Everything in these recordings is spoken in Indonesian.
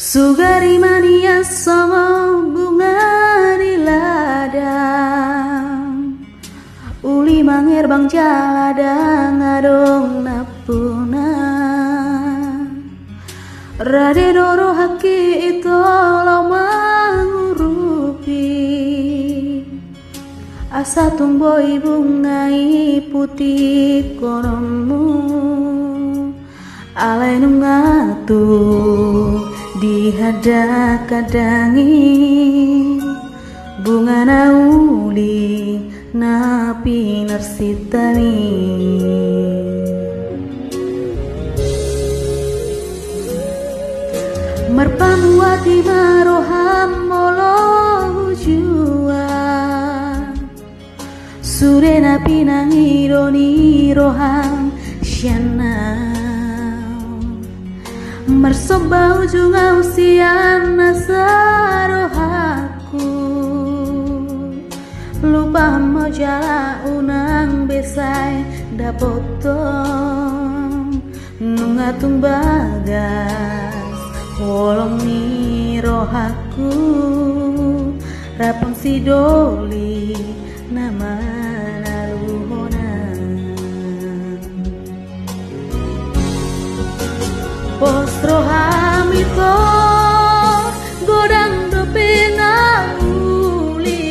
Sugari mania sama bunga di ladang, uli mangir bang jaladang adong napuna. Rade doro haki itu lo mangurupi, asa tumboi bungai putih konomu, alai nungatu di hada kadangi bunga nauli napi narsitami. Merpamuati maroham molo jua sure napi nangironi roham syana mersoba ujung usian nasarohaku lupa mau jala unang besai dapotong nungatung bagas wolong ni rohaku rapang sidoli nama postro hamito godang dope nauli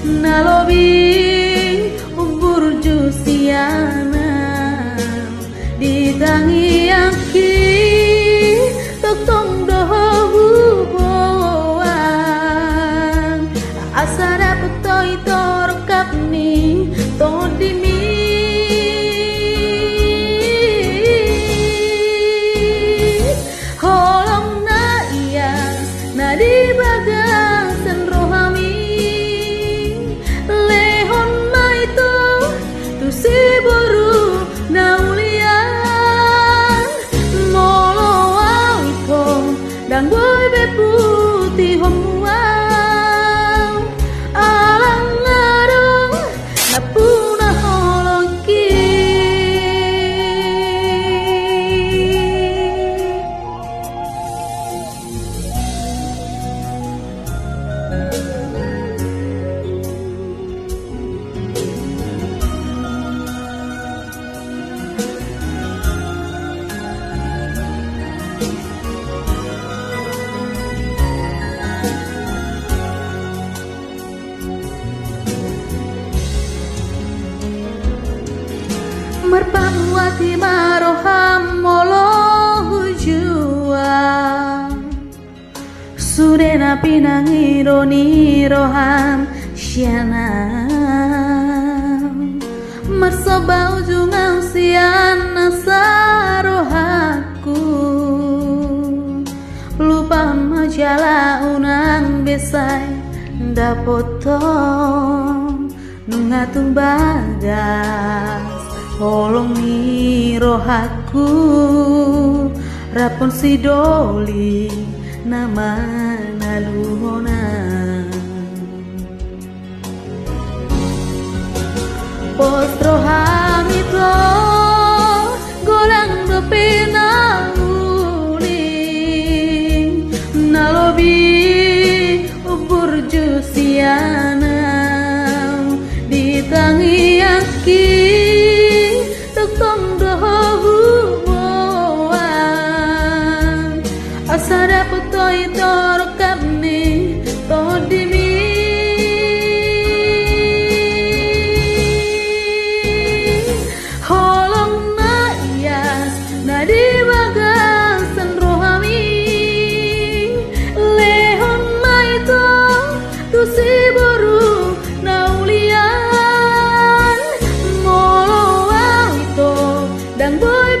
nalobi ubur jusiana ditangi aki tokong doho buboan asara putoi torkap ni todimi. Di bagasan rohami lehon maito tu si boru naulian molo awiko dan boy beputi homuang alang ngarong napuna holoki. Merpamuati maroham molo jua sude napi nangironi roham syana mersoba ujung usian nasarohaku lupa majala unang besai dapotong nungatung bagas holong ni rohaku rapon sidoli nama naluhona postro hamito golang dope nauli nalobi ubur jusiana ditangi aki tong doho buboan asara putoi torkap ni todimi. Holong na iyas na di bagasan rohami lehon maito tu si boru naulian dan boy